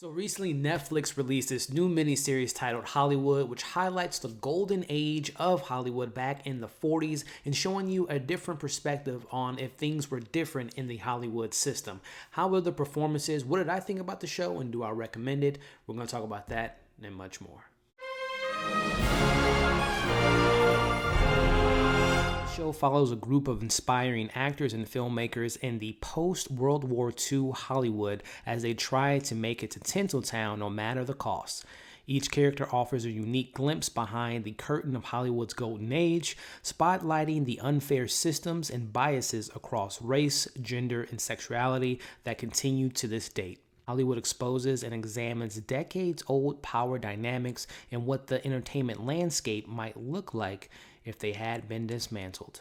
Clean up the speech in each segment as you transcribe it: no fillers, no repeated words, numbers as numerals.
So recently, Netflix released this new miniseries titled Hollywood, which highlights the golden age of Hollywood back in the 40s and showing you a different perspective on if things were different in the Hollywood system. How were the performances? What did I think about the show, and do I recommend it? We're going to talk about that and much more. The show follows a group of inspiring actors and filmmakers in the post-World War II Hollywood as they try to make it to Tinseltown no matter the cost. Each character offers a unique glimpse behind the curtain of Hollywood's golden age, spotlighting the unfair systems and biases across race, gender, and sexuality that continue to this date. Hollywood exposes and examines decades-old power dynamics and what the entertainment landscape might look like if they had been dismantled.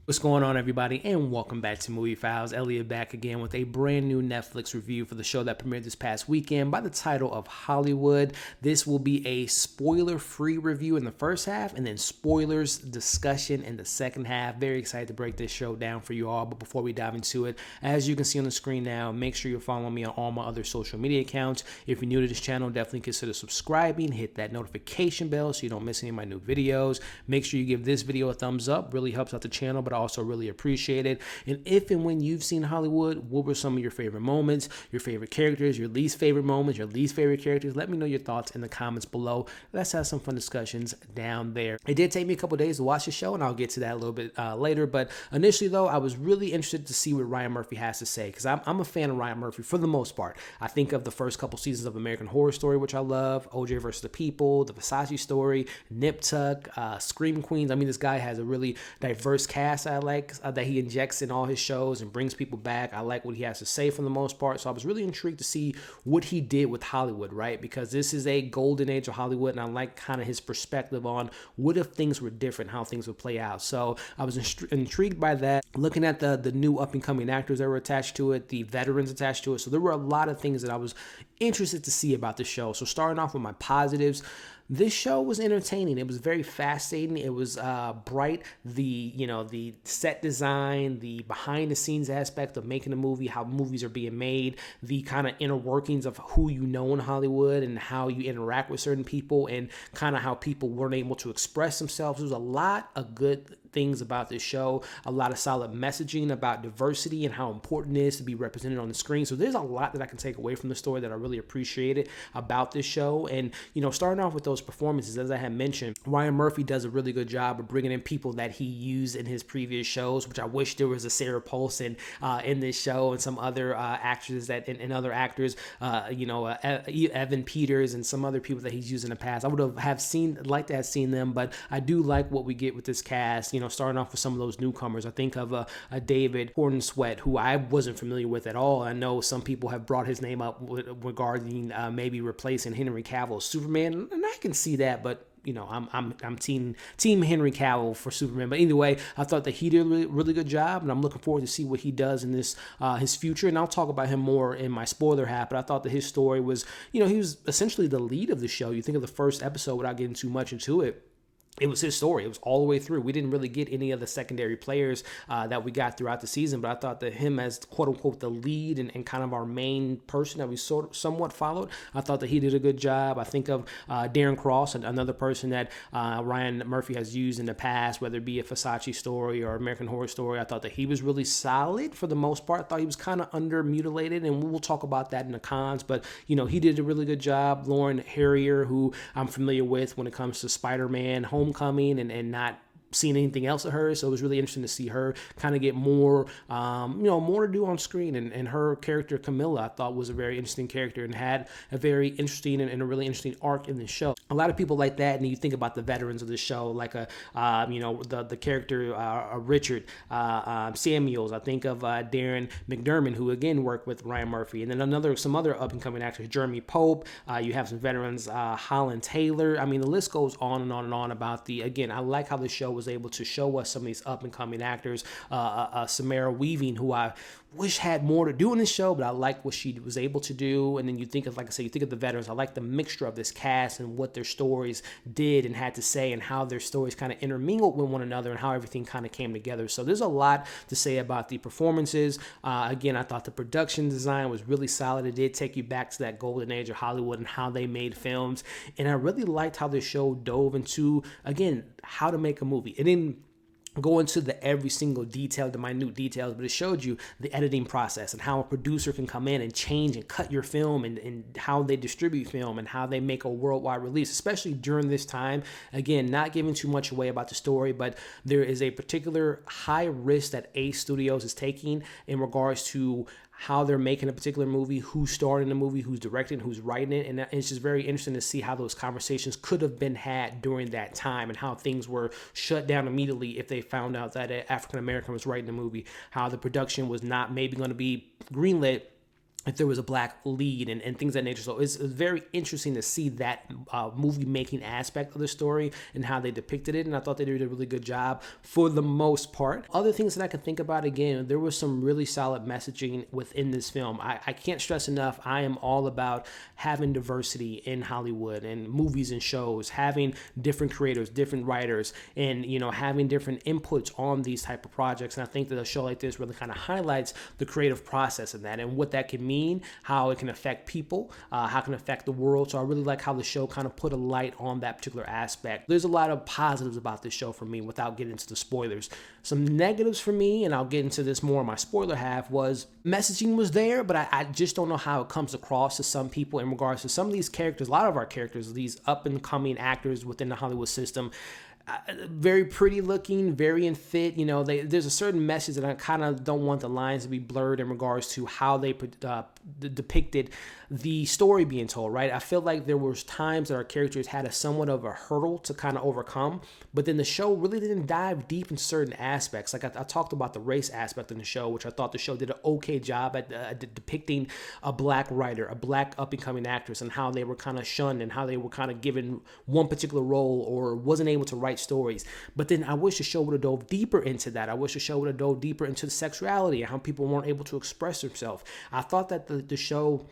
What's going on, everybody, and welcome back to Movie Files. Elliot back again with a brand new Netflix review for the show that premiered this past weekend by the title of Hollywood. This will be a spoiler-free review in the first half and then spoilers discussion in the second half. Very excited to break this show down for you all, but before we dive into it, as you can see on the screen now, make sure you're following me on all my other social media accounts. If you're new to this channel, definitely consider subscribing. Hit that notification bell so you don't miss any of my new videos. Make sure you give this video a thumbs up. Really helps out the channel, but I also really appreciate it. And if and when you've seen Hollywood, what were some of your favorite moments, your favorite characters, your least favorite moments, your least favorite characters? Let me know your thoughts in the comments below. Let's have some fun discussions down there. It did take me a couple days to watch the show, and I'll get to that a little bit later. But initially, though, I was really interested to see what Ryan Murphy has to say, because I'm a fan of Ryan Murphy for the most part. I think of the first couple seasons of American Horror Story, which I love, OJ vs. the People, The Versace Story, Nip Tuck, Scream Queens. I mean, this guy has a really diverse cast I like that he injects in all his shows and brings people back. I like what he has to say for the most part. So I was really intrigued to see what he did with Hollywood, right? Because this is a golden age of Hollywood, and I like kind of his perspective on what if things were different, how things would play out. So I was intrigued by that. Looking at the new up-and-coming actors that were attached to it, the veterans attached to it. So there were a lot of things that I was interested to see about the show. So starting off with my positives, this show was entertaining. It was very fascinating. It was bright. The set design, the behind the scenes aspect of making a movie, how movies are being made, the kind of inner workings of who you know in Hollywood and how you interact with certain people and kind of how people weren't able to express themselves. There was a lot of good things about this show, a lot of solid messaging about diversity and how important it is to be represented on the screen. So there's a lot that I can take away from the story that I really appreciated about this show. And, starting off with those performances, as I had mentioned, Ryan Murphy does a really good job of bringing in people that he used in his previous shows, which I wish there was a Sarah Paulson in this show and some other actors and other actors, Evan Peters and some other people that he's used in the past. I would liked to have seen them, but I do like what we get with this cast. Starting off with some of those newcomers. I think of a David Corenswet, who I wasn't familiar with at all. I know some people have brought his name up regarding maybe replacing Henry Cavill's Superman, and I can see that, but I'm team Henry Cavill for Superman. But anyway, I thought that he did a really good job, and I'm looking forward to see what he does in this his future. And I'll talk about him more in my spoiler half. But I thought that his story was, he was essentially the lead of the show. You think of the first episode without getting too much into it. It was his story. It was all the way through. We didn't really get any of the secondary players that we got throughout the season, but I thought that him as quote-unquote the lead and kind of our main person that we somewhat followed, I thought that he did a good job. I think of Darren Criss, another person that Ryan Murphy has used in the past, whether it be a Versace Story or American Horror Story. I thought that he was really solid for the most part. I thought he was kind of under-mutilated, and we'll talk about that in the cons, but, he did a really good job. Lauren Harrier, who I'm familiar with when it comes to Spider-Man, Homecoming, and not seen anything else of her, so it was really interesting to see her kind of get more more to do on screen, and her character Camilla I thought was a very interesting character and had a very interesting and a really interesting arc in the show. A lot of people like that, and you think about the veterans of the show, like the character Richard Samuels. I think of Darren McDermott, who again worked with Ryan Murphy, and then some other up and coming actors, Jeremy Pope. You have some veterans, Holland Taylor. I mean, the list goes on and on and on about again, I like how the show was able to show us some of these up and coming actors. Samara Weaving, who I wish had more to do in the show, but I like what she was able to do. And then you think of, like I said, you think of the veterans. I like the mixture of this cast and what their stories did and had to say, and how their stories kind of intermingled with one another, and how everything kind of came together. So there's a lot to say about the performances. Again, I thought the production design was really solid. It did take you back to that golden age of Hollywood and how they made films. And I really liked how the show dove into, again, how to make a movie. It didn't go into the every single detail, the minute details, but it showed you the editing process and how a producer can come in and change and cut your film, and how they distribute film and how they make a worldwide release, especially during this time. Again, not giving too much away about the story, but there is a particular high risk that Ace Studios is taking in regards to how they're making a particular movie, who's starring in the movie, who's directing, who's writing it. And it's just very interesting to see how those conversations could have been had during that time, and how things were shut down immediately if they found out that an African American was writing the movie, how the production was not maybe going to be greenlit if there was a black lead, and things of that nature. So it's very interesting to see that movie making aspect of the story and how they depicted it. And I thought they did a really good job for the most part. Other things that I can think about, again, there was some really solid messaging within this film. I can't stress enough, I am all about having diversity in Hollywood and movies and shows, having different creators, different writers, and, you know, having different inputs on these type of projects. And I think that a show like this really kind of highlights the creative process of that and what that can mean, how it can affect people, how it can affect the world. So I really like how the show kind of put a light on that particular aspect. There's a lot of positives about this show for me without getting into the spoilers. Some negatives for me, and I'll get into this more in my spoiler half, was messaging was there, but I just don't know how it comes across to some people in regards to some of these characters, a lot of our characters, these up and coming actors within the Hollywood system. Very pretty looking, very in fit. You know, there's a certain message that I kind of don't want the lines to be blurred in regards to how they depicted the story being told, right? I feel like there was times that our characters had a somewhat of a hurdle to kind of overcome, but then the show really didn't dive deep in certain aspects. Like I talked about the race aspect in the show, which I thought the show did an okay job at depicting a black writer, a black up-and-coming actress, and how they were kind of shunned and how they were kind of given one particular role or wasn't able to write stories. But then I wish the show would have dove deeper into that. I wish the show would have dove deeper into the sexuality and how people weren't able to express themselves. I thought that the show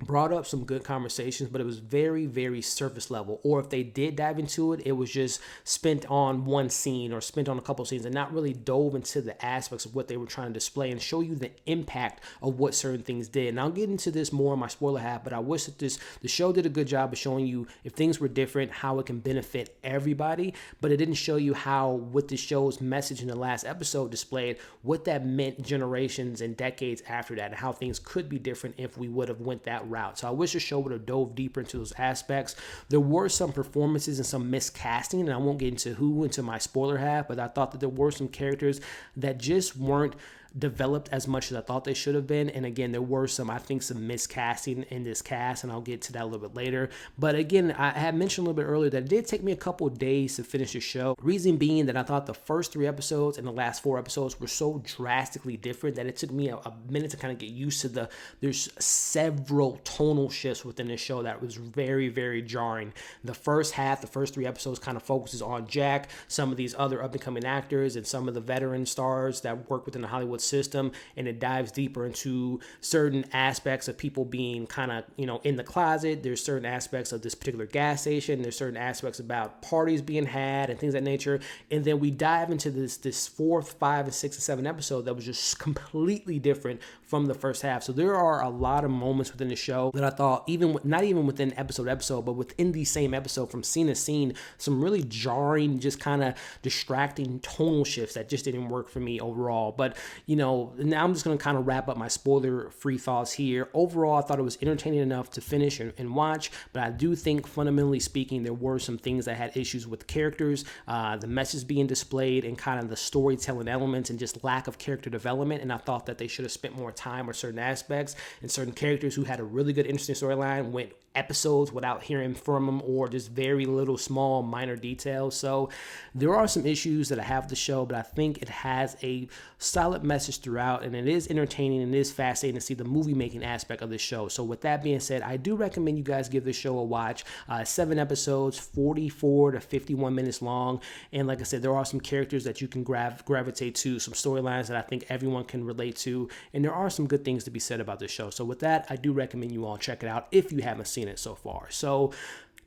brought up some good conversations, but it was very, very surface level. Or if they did dive into it, it was just spent on one scene or spent on a couple scenes and not really dove into the aspects of what they were trying to display and show you the impact of what certain things did. And I'll get into this more in my spoiler half, but I wish that the show did a good job of showing you if things were different, how it can benefit everybody. But it didn't show you how, with the show's message in the last episode displayed, what that meant generations and decades after that, and how things could be different if we would have went that route. So I wish the show would have dove deeper into those aspects. There were some performances and some miscasting, and I won't get into my spoiler half, but I thought that there were some characters that just weren't developed as much as I thought they should have been. And again, there were some miscasting in this cast, and I'll get to that a little bit later. But again, I had mentioned a little bit earlier that it did take me a couple of days to finish the show. Reason being that I thought the first 3 episodes and the last 4 episodes were so drastically different that it took me a minute to kind of get used to there's several tonal shifts within the show that was very, very jarring. The first 3 episodes kind of focuses on Jack, some of these other up-and-coming actors, and some of the veteran stars that work within the Hollywood system, and it dives deeper into certain aspects of people being kind of, in the closet. There's certain aspects of this particular gas station. There's certain aspects about parties being had and things of that nature. And then we dive into this 4th, 5, and 6, and 7 episode that was just completely different from the first half. So there are a lot of moments within the show that I thought, not even within episode, but within the same episode, from scene to scene, some really jarring, just kind of distracting tonal shifts that just didn't work for me overall. But now I'm just going to kind of wrap up my spoiler-free thoughts here. Overall, I thought it was entertaining enough to finish and watch, but I do think, fundamentally speaking, there were some things that had issues with characters, the message being displayed, and kind of the storytelling elements, and just lack of character development. And I thought that they should have spent more time or certain aspects, and certain characters who had a really good, interesting storyline went episodes without hearing from them, or just very little small minor details. So there are some issues that I have with the show, but I think it has a solid message throughout, and it is entertaining and it is fascinating to see the movie making aspect of the show. So with that being said, I do recommend you guys give this show a watch. 7 episodes, 44 to 51 minutes long, and like I said, there are some characters that you can gravitate to, some storylines that I think everyone can relate to, and there are some good things to be said about this show. So with that, I do recommend you all check it out if you haven't seen it so far. So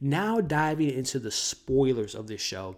now diving into the spoilers of this show,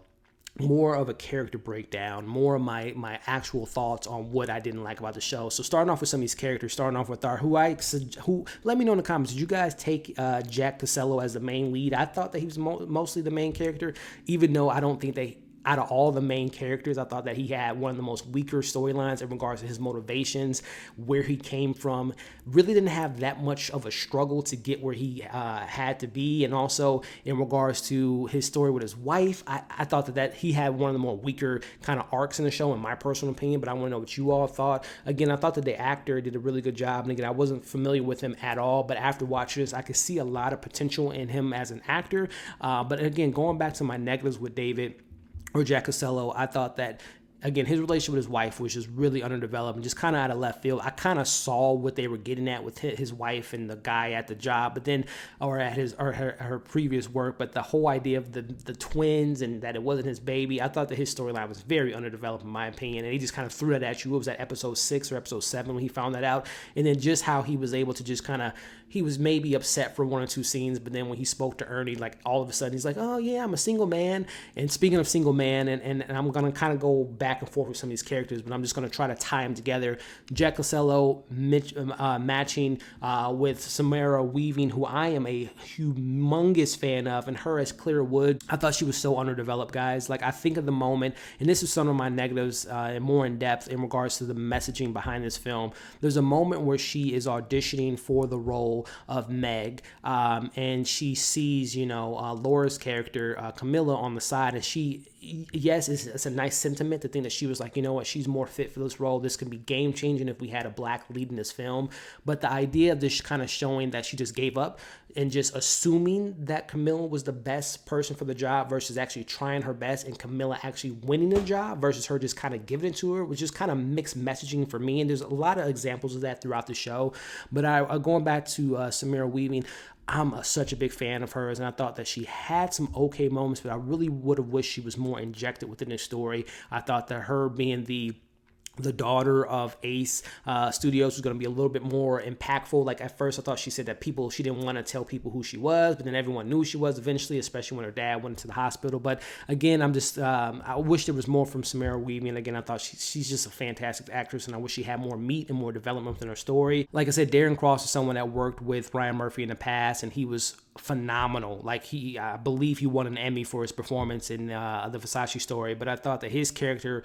more of a character breakdown, more of my actual thoughts on what I didn't like about the show. So starting off with some of these characters, starting off with who let me know in the comments, did you guys take Jack Casello as the main lead? I thought that he was mostly the main character, even though I don't think out of all the main characters, I thought that he had one of the most weaker storylines in regards to his motivations, where he came from. Really didn't have that much of a struggle to get where he had to be. And also in regards to his story with his wife, I thought that he had one of the more weaker kind of arcs in the show, in my personal opinion, but I want to know what you all thought. Again, I thought that the actor did a really good job. And again, I wasn't familiar with him at all, but after watching this, I could see a lot of potential in him as an actor. But again, going back to my negatives with David, or Jack Casello, I thought that, again, his relationship with his wife was just really underdeveloped and just kind of out of left field. I kind of saw what they were getting at with his wife and the guy at the job, but then, or at her previous work. But the whole idea of the twins and that it wasn't his baby, I thought that his storyline was very underdeveloped in my opinion. And he just kind of threw that at you. What was that, episode 6 or episode 7 when he found that out? And then just how he was able to just kind of, he was maybe upset for 1 or 2 scenes, but then when he spoke to Ernie, like all of a sudden he's like, oh yeah, I'm a single man. And speaking of single man, and I'm going to kind of go back and forth with some of these characters, but I'm just going to try to tie them together. Jack Casello matching with Samara Weaving, who I am a humongous fan of, and her as Claire Wood. I thought she was so underdeveloped, guys. Like, I think of the moment, and this is some of my negatives and more in depth in regards to the messaging behind this film. There's a moment where she is auditioning for the role of Meg, and she sees, Laura's character, Camilla, on the side, and she, yes, it's a nice sentiment to think that she was like, you know what, she's more fit for this role. This could be game changing if we had a black lead in this film. But the idea of this kind of showing that she just gave up and just assuming that Camilla was the best person for the job versus actually trying her best and Camilla actually winning the job versus her just kind of giving it to her, was just kind of mixed messaging for me. And there's a lot of examples of that throughout the show. But going back to Samara Weaving, I'm such a big fan of hers, and I thought that she had some okay moments, but I really would have wished she was more injected within this story. I thought that her being the daughter of Ace Studios was going to be a little bit more impactful. Like, at first I thought she said that she didn't want to tell people who she was, but then everyone knew who she was eventually, especially when her dad went to the hospital. But again, I wish there was more from Samara Weaving. Again, I thought she's just a fantastic actress, and I wish she had more meat and more development within her story. Like I said, Darren Criss is someone that worked with Ryan Murphy in the past, and he was phenomenal. Like, I believe he won an Emmy for his performance in the Versace Story, but I thought that his character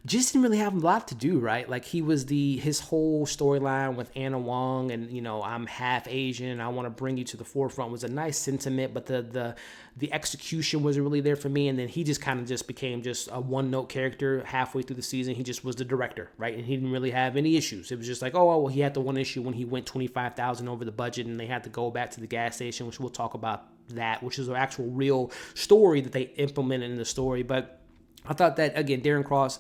just didn't really have a lot to do, right? Like, he was his whole storyline with Anna Wong and, I'm half Asian and I want to bring you to the forefront was a nice sentiment, but the execution wasn't really there for me. And then he just kind of just became just a one-note character halfway through the season. He just was the director, right? And he didn't really have any issues. It was just like, well, he had the one issue when he went $25,000 over the budget and they had to go back to the gas station, which we'll talk about that, which is an actual real story that they implemented in the story. But I thought that, again, Darren Criss,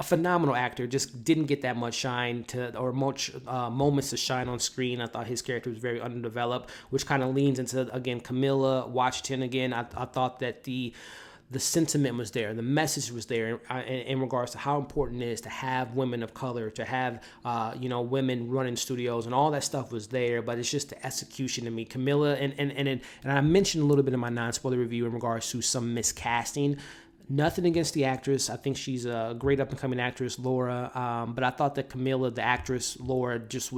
a phenomenal actor, just didn't get that much shine or much moments to shine on screen. I thought his character was very underdeveloped, which kind of leans into, again, Camilla Washington. Again, I thought that the sentiment was there, the message was there in regards to how important it is to have women of color, to have women running studios, and all that stuff was there. But it's just the execution to me, Camilla, and I mentioned a little bit in my non-spoiler review in regards to some miscasting. Nothing against the actress. I think she's a great up-and-coming actress, Laura. But I thought that Camilla, the actress, Laura, just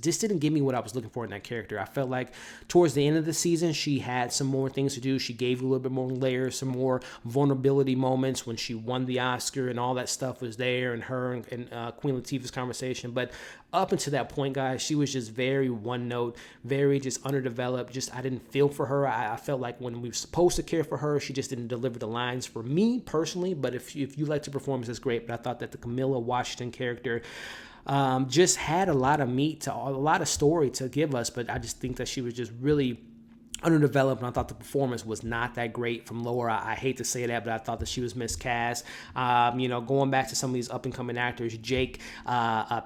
didn't give me what I was looking for in that character. I felt like towards the end of the season, she had some more things to do. She gave a little bit more layers, some more vulnerability moments when she won the Oscar and all that stuff was there, and her and Queen Latifah's conversation. But up until that point, guys, she was just very one-note, very just underdeveloped. Just, I didn't feel for her. I felt like when we were supposed to care for her, she just didn't deliver the lines for me personally. But if you like the performance, that's great. But I thought that the Camilla Washington character, just had a lot of meat to a lot of story to give us, but I just think that she was just really underdeveloped, and I thought the performance was not that great from Laura. I hate to say that, but I thought that she was miscast. Going back to some of these up-and-coming actors, Jake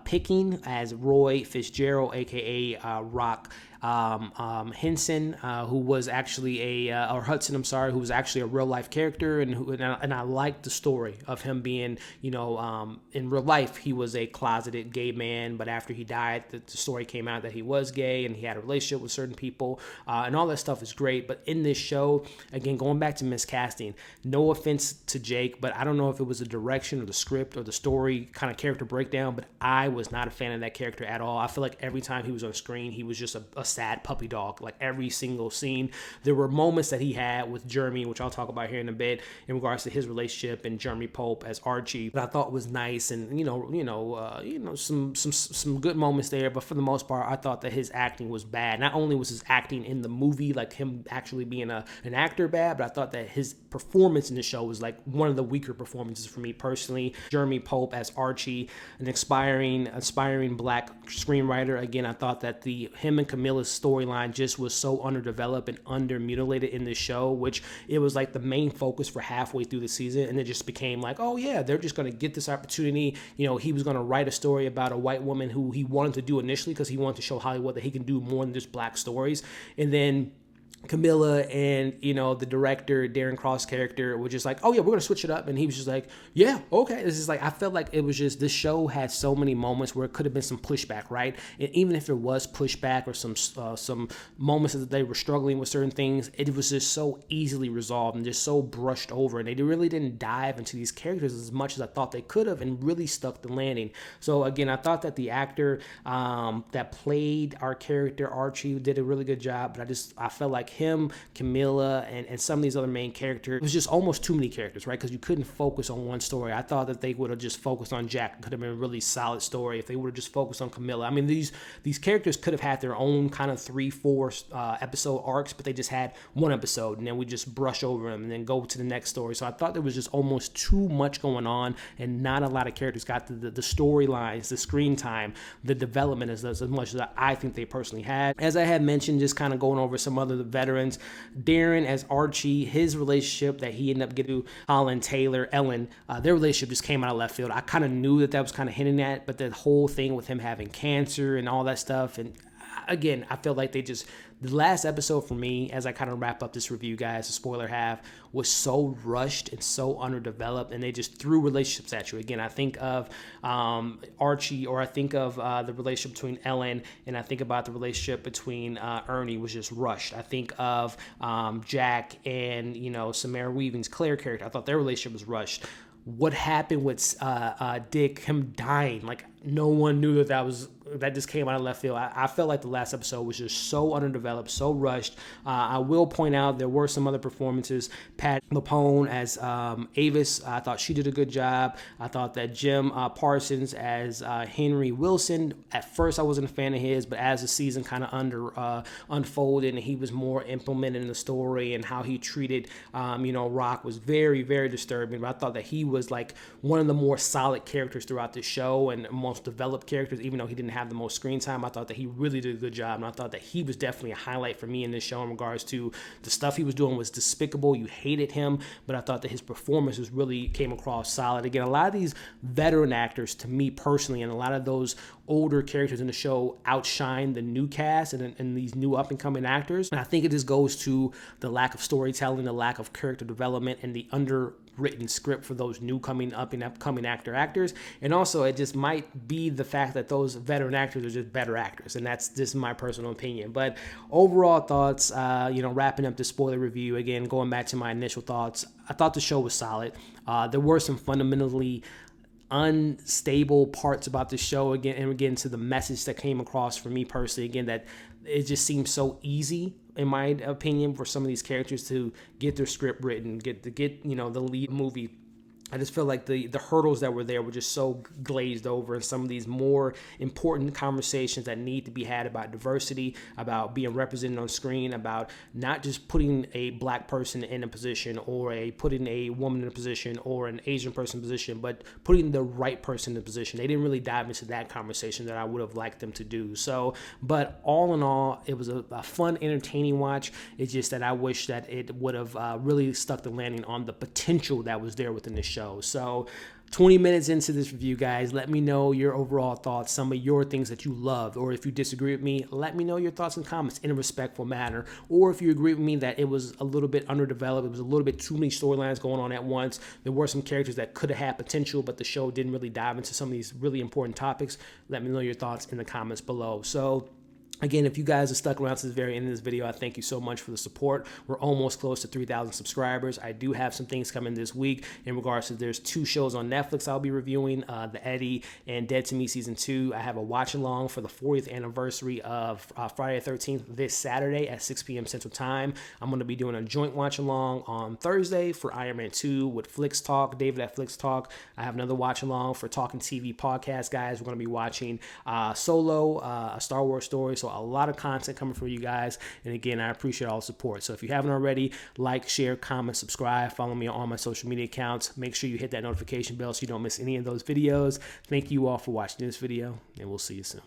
Picking as Roy Fitzgerald, a.k.a. Rock Henson, who was actually or Hudson, I'm sorry, who was actually a real life character, and I liked the story of him being, in real life he was a closeted gay man, but after he died, the story came out that he was gay and he had a relationship with certain people, and all that stuff is great. But in this show, again, going back to miscasting, no offense to Jake, but I don't know if it was the direction or the script or the story kind of character breakdown, but I was not a fan of that character at all. I feel like every time he was on screen, he was just a sad puppy dog. Like every single scene, there were moments that he had with Jeremy, which I'll talk about here in a bit, in regards to his relationship and Jeremy Pope as Archie, that I thought was nice, and some good moments there. But for the most part, I thought that his acting was bad. Not only was his acting in the movie, like him actually being an actor, bad, but I thought that his performance in the show was like one of the weaker performances for me personally. Jeremy Pope as Archie, an aspiring black screenwriter. Again, I thought that him and Camilla's storyline just was so underdeveloped and undermutilated in this show, which it was like the main focus for halfway through the season, and it just became like, oh yeah, they're just going to get this opportunity. He was going to write a story about a white woman who he wanted to do initially because he wanted to show Hollywood that he can do more than just black stories, and then Camilla and the director Darren Criss character were just like, oh yeah, we're gonna switch it up, and he was just like, yeah, okay. This is like, I felt like it was just, this show had so many moments where it could have been some pushback, right? And even if there was pushback or some moments that they were struggling with certain things, it was just so easily resolved and just so brushed over, and they really didn't dive into these characters as much as I thought they could have, and really stuck the landing. So again, I thought that the actor that played our character Archie did a really good job, but I felt like him, Camilla, and some of these other main characters, it was just almost too many characters, right? Because you couldn't focus on one story. I thought that they would have just focused on Jack. It could have been a really solid story if they would have just focused on Camilla. I mean, these characters could have had their own kind of 3-4 episode arcs, but they just had one episode, and then we just brush over them and then go to the next story. So I thought there was just almost too much going on, and not a lot of characters got the storylines, the screen time, the development as much as I think they personally had. As I had mentioned, just kind of going over some other veterans, Darren as Archie, his relationship that he ended up getting to Holland Taylor, Ellen, their relationship just came out of left field. I kind of knew that was kind of hinting at, but the whole thing with him having cancer and all that stuff, and again, I feel like the last episode for me, as I kind of wrap up this review, guys, the spoiler half, was so rushed and so underdeveloped, and they just threw relationships at you. Again, I think of Archie, or I think of the relationship between Ellen, and I think about the relationship between Ernie was just rushed. I think of Jack and, Samara Weaving's Claire character. I thought their relationship was rushed. What happened with Dick, him dying, like no one knew that just came out of left field. I felt like the last episode was just so underdeveloped, so rushed. I will point out there were some other performances. Patti LuPone as Avis, I thought she did a good job. I thought that Jim Parsons as Henry Wilson, at first I wasn't a fan of his, but as the season kind of unfolded and he was more implemented in the story, and how he treated Rock was very, very disturbing. But I thought that he was like one of the more solid characters throughout the show, and most developed characters, even though he didn't have the most screen time. I thought that he really did a good job, and I thought that he was definitely a highlight for me in this show in regards to the stuff he was doing was despicable. You hated him, but I thought that his performances really came across solid. Again, a lot of these veteran actors, to me personally, and a lot of those older characters in the show outshine the new cast and these new up-and-coming actors. And I think it just goes to the lack of storytelling, the lack of character development, and the underwritten script for those new coming upcoming actors. And also, it just might be the fact that those veteran actors are just better actors, and that's just my personal opinion. But overall thoughts, wrapping up the spoiler review, again, going back to my initial thoughts, I thought the show was solid. There were some fundamentally unstable parts about the show, again to the message that came across for me personally, again, that it just seems so easy, in my opinion, for some of these characters to get their script written, get the lead movie I just feel like the hurdles that were there were just so glazed over, and some of these more important conversations that need to be had about diversity, about being represented on screen, about not just putting a black person in a position or putting a woman in a position or an Asian person in a position, but putting the right person in a position. They didn't really dive into that conversation that I would have liked them to do. So, but all in all, it was a fun, entertaining watch. It's just that I wish that it would have really stuck the landing on the potential that was there within the show. So 20 minutes into this review, guys, let me know your overall thoughts, some of your things that you loved, or if you disagree with me, let me know your thoughts and comments in a respectful manner. Or if you agree with me that it was a little bit underdeveloped, it was a little bit too many storylines going on at once, there were some characters that could have had potential, but the show didn't really dive into some of these really important topics, let me know your thoughts in the comments below. So again, if you guys are stuck around to the very end of this video, I thank you so much for the support. We're almost close to 3,000 subscribers. I do have some things coming this week in regards to there's 2 shows on Netflix I'll be reviewing, The Eddie and Dead to Me Season 2. I have a watch along for the 40th anniversary of Friday the 13th this Saturday at 6 p.m. Central Time. I'm going to be doing a joint watch along on Thursday for Iron Man 2 with Flix Talk, David at Flix Talk. I have another watch along for Talking TV Podcast, guys. We're going to be watching Solo, a Star Wars story. So a lot of content coming from you guys, and again, I appreciate all the support. So if you haven't already, like, share, comment, subscribe, follow me on all my social media accounts. Make sure you hit that notification bell so you don't miss any of those videos. Thank you all for watching this video, and we'll see you soon.